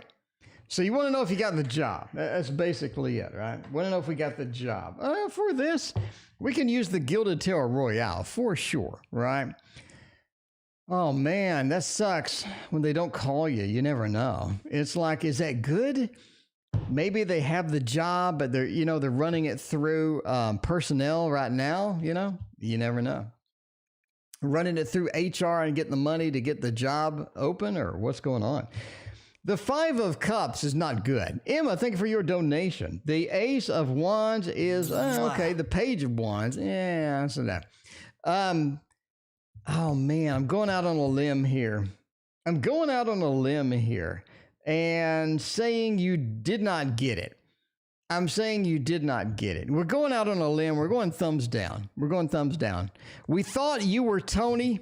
Speaker 2: So you want to know if you got the job. That's basically it, right? Want to know if we got the job. For this, we can use the Gilded Tarot Royale for sure, right? Oh man, that sucks when they don't call you. You never know. It's like, is that good? Maybe they have the job, but they're running it through personnel right now. You never know. Running it through HR and getting the money to get the job open, or what's going on? The 5 of Cups is not good. Emma, thank you for your donation. The Ace of Wands is okay. The Page of Wands, yeah, so that. Oh man, I'm going out on a limb here. And saying you did not get it. I'm saying you did not get it. We're going out on a limb. We're going thumbs down. We thought you were Tony,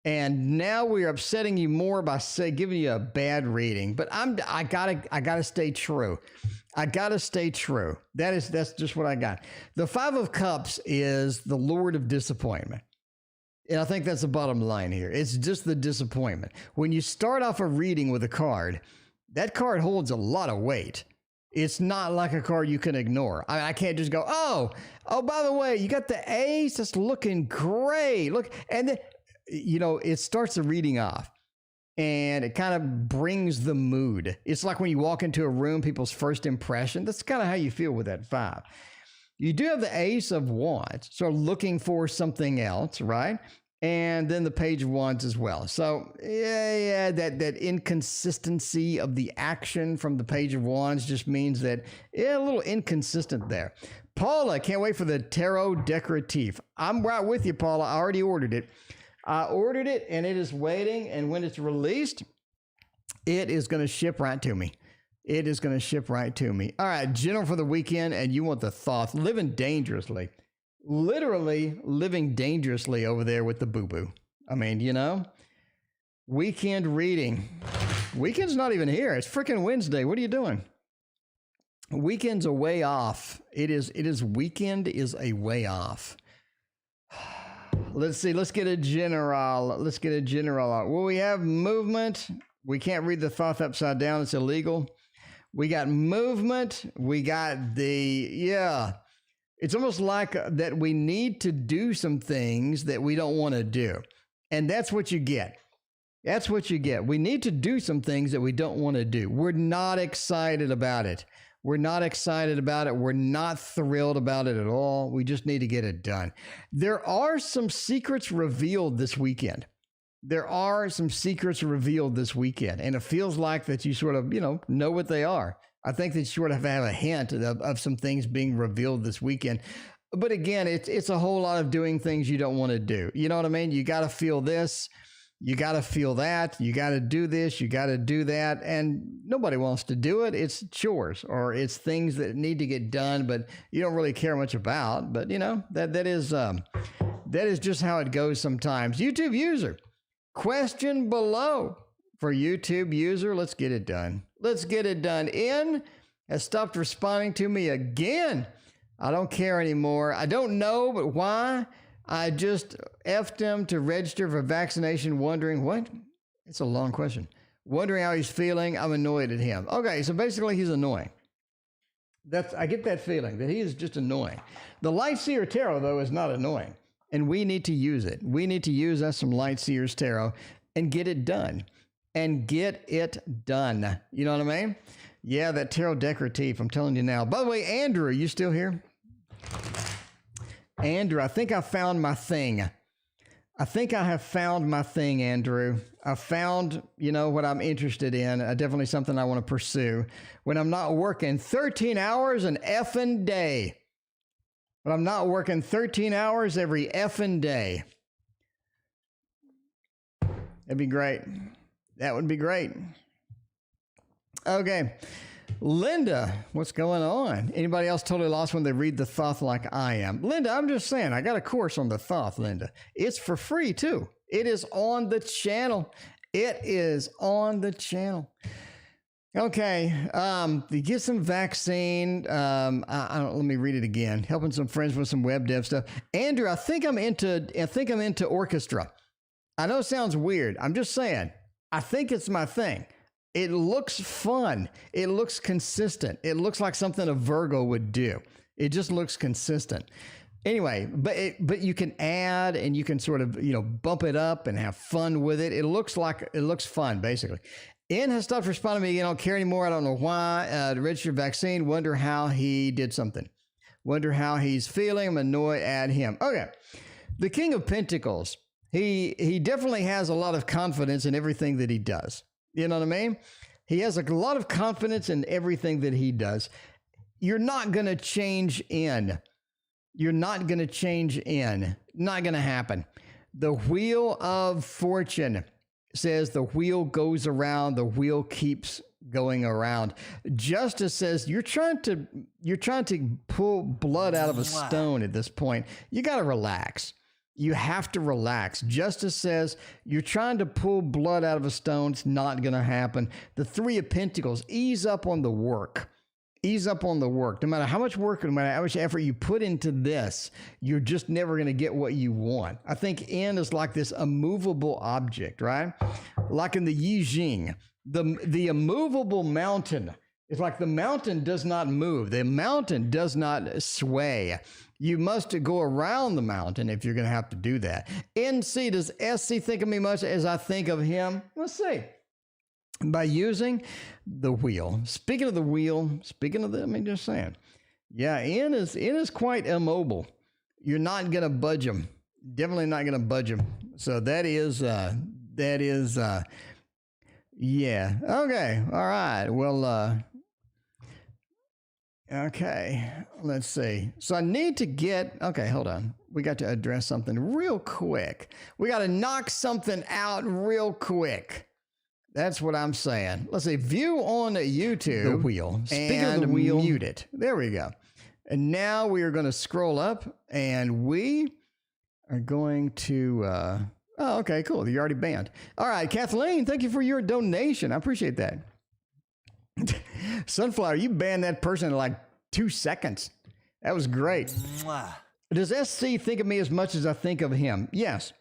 Speaker 2: and now we're upsetting you more by giving you a bad rating. But I gotta stay true. That's just what I got. The 5 of Cups is the Lord of disappointment. And I think that's the bottom line here. It's just the disappointment. When you start off a reading with a card, that card holds a lot of weight. It's not like a card you can ignore. I can't just go, oh, by the way, you got the ace. That's looking great. Look, and then, it starts the reading off. And it kind of brings the mood. It's like when you walk into a room, people's first impression. That's kind of how you feel with that 5. You do have the Ace of Wands, so looking for something else, right? And then the Page of Wands as well. So yeah, that inconsistency of the action from the Page of Wands just means that a little inconsistent there. Paula, can't wait for the Tarot Decorative. I'm right with you, Paula. I already ordered it. And it is waiting. And when it's released, it is going to ship right to me. All right, general for the weekend, and you want the thoughts. Living dangerously. Literally living dangerously over there with the boo-boo. I mean, Weekend reading. Weekend's not even here. It's freaking Wednesday. What are you doing? Weekend's a way off. It is weekend is a way off. Let's see. Let's get a general. Well, we have movement. We can't read the thought upside down. It's illegal. We got movement. We got it's almost like that we need to do some things that we don't want to do. And that's what you get. That's what you get. We need to do some things that we don't want to do. We're not excited about it. We're not thrilled about it at all. We just need to get it done. There are some secrets revealed this weekend. And it feels like that you sort of, know what they are. I think that you sort of have a hint of some things being revealed this weekend. But again, it's a whole lot of doing things you don't want to do. You know what I mean? You got to feel this. You got to feel that. You got to do this. You got to do that. And nobody wants to do it. It's chores or it's things that need to get done, but you don't really care much about. But, that is just how it goes sometimes. YouTube user, question below for YouTube user. Let's get it done. In has stopped responding to me again. I don't care anymore. I don't know, but why? I just effed him to register for vaccination, wondering what? It's a long question. Wondering how he's feeling. I'm annoyed at him. Okay, so basically he's annoying. I get that feeling that he is just annoying. The Light Seer Tarot, though, is not annoying. And we need to use it. We need to use us some Light Seer's Tarot and get it done. You know what I mean? Yeah, that Tarot Decorative, I'm telling you now. By the way, Andrew, are you still here? Andrew, I think I found my thing. Andrew. I found, what I'm interested in. Definitely something I want to pursue. When I'm not working 13 hours an effing day. When I'm not working 13 hours every effing day. That'd be great. That would be great. Okay. Linda, what's going on? Anybody else totally lost when they read the Thoth like I am? Linda, I'm just saying, I got a course on the Thoth, Linda. It's for free, too. It is on the channel. Okay. To get some vaccine. Let me read it again. Helping some friends with some web dev stuff. Andrew, I think I'm into orchestra. I know it sounds weird. I'm just saying. I think it's my thing. It looks fun. It looks consistent. It looks like something a Virgo would do. It just looks consistent. Anyway, but you can add and you can sort of, bump it up and have fun with it. It looks fun, basically. N has stopped responding to me again. I don't care anymore. I don't know why. To register vaccine. Wonder how he did something. Wonder how he's feeling. I'm annoyed at him. Okay. The King of Pentacles. He definitely has a lot of confidence in everything that he does. You know what I mean? He has a lot of confidence in everything that he does. You're not going to change in. Not going to happen. The Wheel of Fortune says the wheel goes around, the wheel keeps going around. Justice says you're trying to pull blood out of a stone at this point. You got to relax. You have to relax. Justice says you're trying to pull blood out of a stone. It's not going to happen. The Three of Pentacles, ease up on the work. No matter how much work, no matter how much effort you put into this, you're just never going to get what you want. I think N is like this immovable object, right? Like in the Yi Jing, the immovable mountain. It's like the mountain does not move. The mountain does not sway. You must go around the mountain if you're going to have to do that. NC, does SC think of me much as I think of him? Let's see. By using the wheel. Speaking of the wheel, just saying. Yeah, N is quite immobile. You're not going to budge him. Definitely not going to budge him. So that is, yeah. Okay. All right. Well, okay, let's see. So I need to hold on. We got to address something real quick. We got to knock something out real quick. That's what I'm saying. Let's see. View on YouTube. The wheel. Speaking of the wheel, mute it. There we go. And now we are going to scroll up and we are going to, Oh, okay, cool. You're already banned. All right, Kathleen, thank you for your donation. I appreciate that. Sunflower, you banned that person in like 2 seconds. That was great.
Speaker 4: Mwah.
Speaker 2: Does SC think of me as much as I think of him? Yes.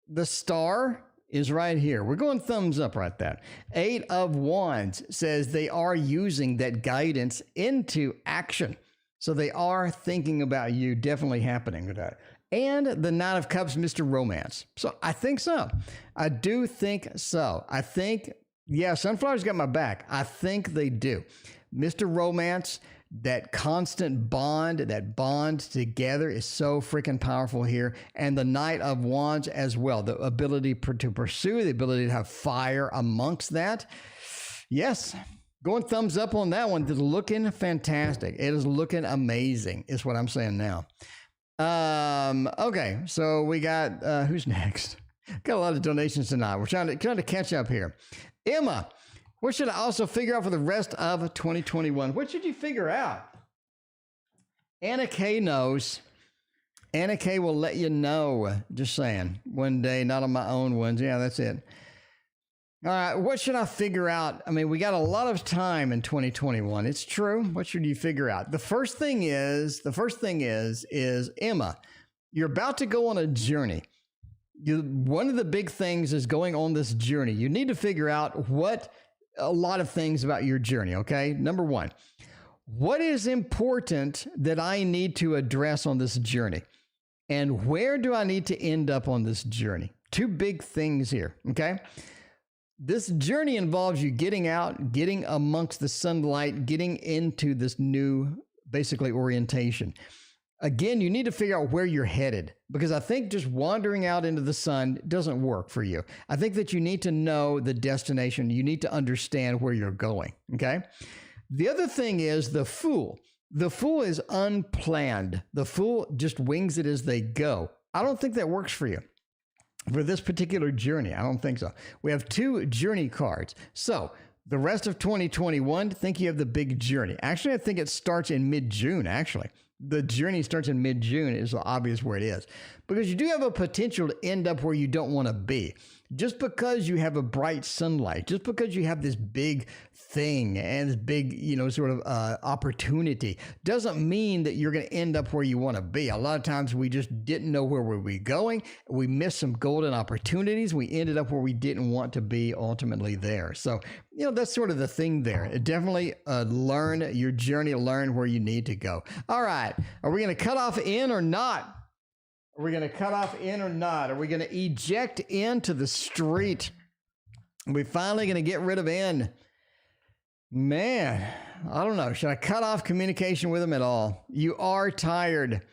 Speaker 2: The star is right here. We're going thumbs up right there. 8 of Wands says they are using that guidance into action. So they are thinking about you, definitely happening with that. And the Nine of Cups, Mr. Romance. So I think so. I do think so. I think, yeah, Sunflower's got my back. I think they do. Mr. Romance, that constant bond, that bond together is so freaking powerful here. And the Knight of Wands as well. The ability to pursue, the ability to have fire amongst that. Yes. Going thumbs up on that one. It's looking fantastic. It is looking amazing, is what I'm saying now. Okay, so we got, who's next? Got a lot of donations tonight. We're trying to catch up here. Emma, what should I also figure out for the rest of 2021? What should you figure out? Anna K knows. Anna K will let you know. Just saying. One day, not on my own ones. Yeah, that's it. All right, what should I figure out? I mean, we got a lot of time in 2021. It's true. What should you figure out? The first thing is Emma, you're about to go on a journey. One of the big things is going on this journey. You need to figure out a lot of things about your journey, okay? Number one, what is important that I need to address on this journey? And where do I need to end up on this journey? Two big things here, okay? This journey involves you getting out, getting amongst the sunlight, getting into this new, basically, orientation. Again, you need to figure out where you're headed, because I think just wandering out into the sun doesn't work for you. I think that you need to know the destination. You need to understand where you're going, okay? The other thing is the Fool. The Fool is unplanned. The Fool just wings it as they go. I don't think that works for you. For this particular journey, I don't think so. We have 2 journey cards. So the rest of 2021, think you have the big journey. Actually, I think it starts in mid-June, actually. The journey starts in mid-June is obvious where it is. Because you do have a potential to end up where you don't want to be. Just because you have a bright sunlight, just because you have this big thing and this big, sort of opportunity, doesn't mean that you're going to end up where you want to be. A lot of times we just didn't know where we were going. We missed some golden opportunities. We ended up where we didn't want to be ultimately there. So, that's sort of the thing there. Definitely learn your journey, learn where you need to go. All right. Are we going to cut off in or not? Are we going to cut off in or not? Are we going to eject into the street? Are we finally going to get rid of in? Man, I don't know. Should I cut off communication with them at all? You are tired.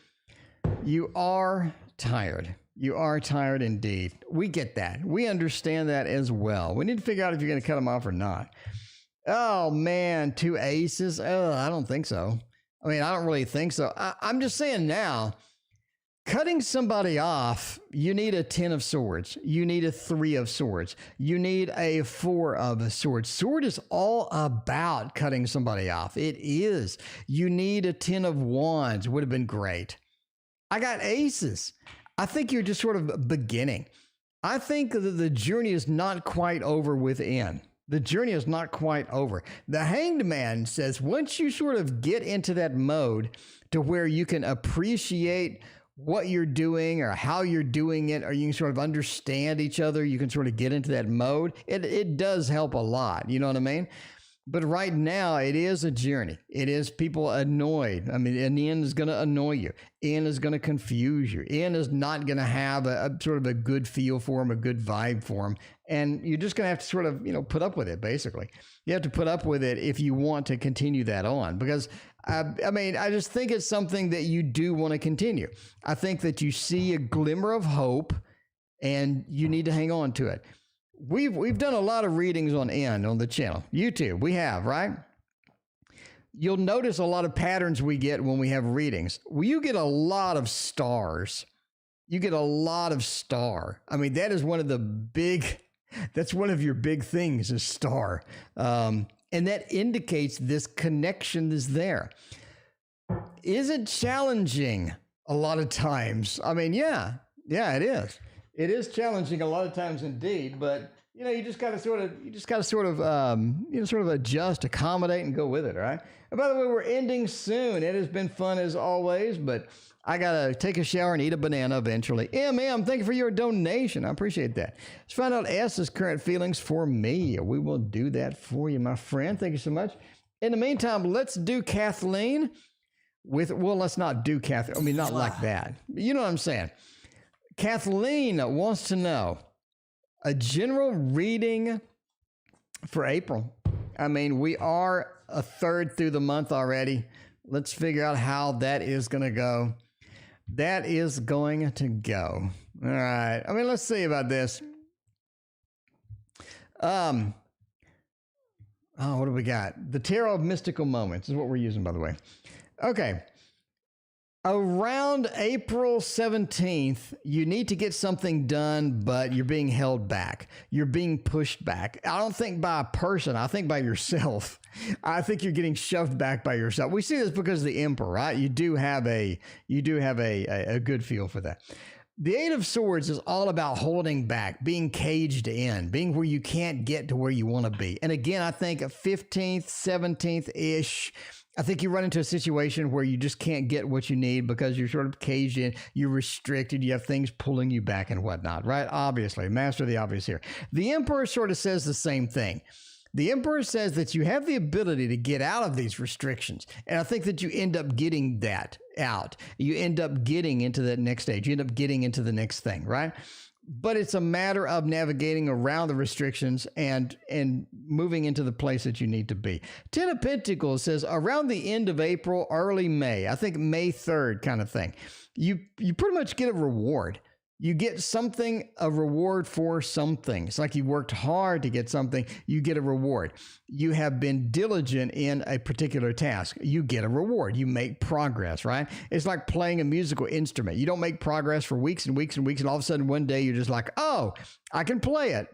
Speaker 2: You are tired. You are tired indeed. We get that. We understand that as well. We need to figure out if you're going to cut them off or not. Oh, man, 2 aces? Oh, I don't think so. I mean, I don't really think so. I'm just saying now, cutting somebody off, you need a 10 of swords. You need a 3 of swords. You need a 4 of swords. Sword is all about cutting somebody off. It is. You need a 10 of wands. Would have been great. I got aces. I think you're just sort of beginning. I think that the journey is not quite over within. The journey is not quite over. The Hanged Man says once you sort of get into that mode to where you can appreciate what you're doing or how you're doing it, or you can sort of understand each other, you can sort of get into that mode. It does help a lot. You know what I mean? But right now, it is a journey. It is people annoyed. I mean, and Ian is going to annoy you. Ian is going to confuse you. Ian is not going to have a sort of a good feel for him, a good vibe for him. And you're just going to have to sort of, put up with it, basically. You have to put up with it if you want to continue that on. Because, I just think it's something that you do want to continue. I think that you see a glimmer of hope and you need to hang on to it. We've done a lot of readings on N on the channel. YouTube, we have, right? You'll notice a lot of patterns we get when we have readings. Well, you get a lot of stars. You get a lot of star. I mean, that is one of the that's one of your big things is star. And that indicates this connection is there. Is it challenging a lot of times? I mean, yeah, it is. It is challenging a lot of times indeed, but you just got to sort of adjust, accommodate, and go with it, right? And by the way, we're ending soon. It has been fun as always, but I got to take a shower and eat a banana eventually. Thank you for your donation. I appreciate that. Let's find out S's current feelings for me. We will do that for you, my friend. Thank you so much. In the meantime, let's do Kathleen let's not do Kathleen. I mean, not like that. You know what I'm saying? Kathleen wants to know a general reading for April. I mean, we are a third through the month already. Let's figure out how that is going to go. That is going to go. All right. I mean, let's see about this. What do we got? The Tarot of Mystical Moments is what we're using, by the way. Okay. Around April 17th, you need to get something done, but you're being held back. You're being pushed back. I don't think by a person. I think by yourself. I think you're getting shoved back by yourself. We see this because of the Emperor, right? You do have a good feel for that. The Eight of Swords is all about holding back, being caged in, being where you can't get to where you want to be. And again, I think 15th, 17th-ish, I think you run into a situation where you just can't get what you need because you're sort of caged in, you're restricted, you have things pulling you back and whatnot, right? Obviously, master the obvious here. The Emperor sort of says the same thing. The Emperor says that you have the ability to get out of these restrictions. And I think that you end up getting that out. You end up getting into that next stage. You end up getting into the next thing, right? But it's a matter of navigating around the restrictions and moving into the place that you need to be. Ten of Pentacles says around the end of April, early May, I think May 3rd kind of thing, you pretty much get a reward. You get something, a reward for something. It's like you worked hard to get something, you get a reward. You have been diligent in a particular task, you get a reward. You make progress, right? It's like playing a musical instrument. You don't make progress for weeks and weeks and weeks, and all of a sudden one day you're just like, oh, I can play it,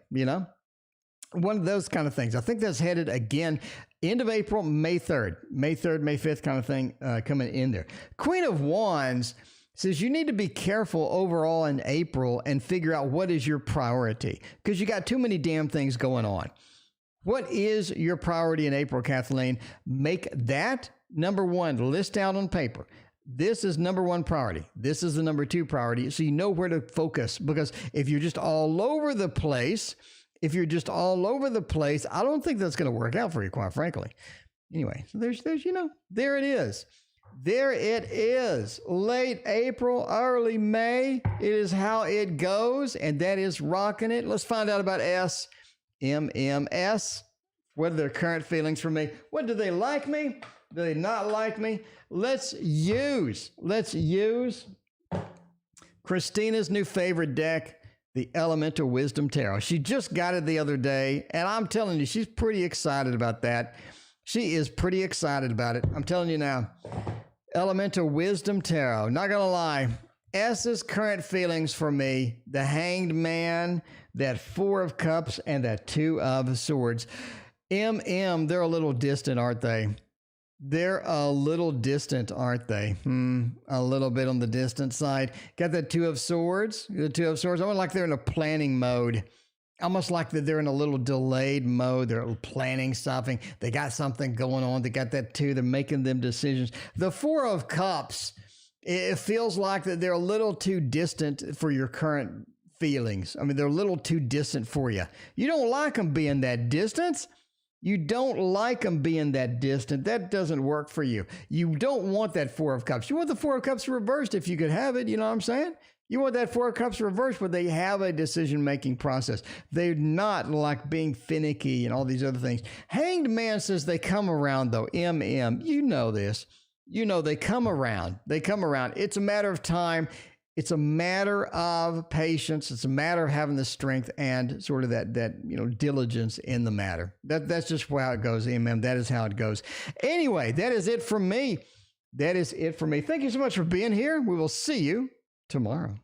Speaker 2: One of those kind of things. I think that's headed again, end of April, May 3rd, May 5th kind of thing coming in there. Queen of Wands says you need to be careful overall in April and figure out what is your priority because you got too many damn things going on. What is your priority in April, Kathleen? Make that number one, list out on paper. This is number one priority. This is the number two priority. So you know where to focus because if you're just all over the place, I don't think that's going to work out for you, quite frankly. Anyway, so there's there it is. There it is. Late April, early May. It is how it goes, and that is rocking it. Let's find out about SMMS. What are their current feelings for me? What do they like me? Do they not like me? Let's use Christina's new favorite deck, the Elemental Wisdom Tarot. She just got it the other day, and I'm telling you, she's pretty excited about that. She is pretty excited about it. I'm telling you now. Elemental Wisdom Tarot. Not going to lie. S's current feelings for me, the Hanged Man, that Four of Cups, and that Two of Swords. they're a little distant, aren't they? They're a little distant, aren't they? A little bit on the distant side. Got that Two of Swords. The Two of Swords. Almost like they're in a planning mode. Almost like that they're in a little delayed mode. They're planning something. They got something going on. They got that two. They're making them decisions. The Four of Cups, it feels like that they're a little too distant for your current feelings. I mean, they're a little too distant for you. You don't like them being that distant. You don't like them being that distant. That doesn't work for you. You don't want that Four of Cups. You want the Four of Cups reversed if you could have it. You know what I'm saying? You want that Four of Cups reversed where they have a decision-making process. They're not like being finicky and all these other things. Hanged Man says they come around, though. You know this. You know they come around. They come around. It's a matter of time. It's a matter of patience. It's a matter of having the strength and sort of that diligence in the matter. That's just how it goes, That is how it goes. Anyway, that is it from me. Thank you so much for being here. We will see you tomorrow.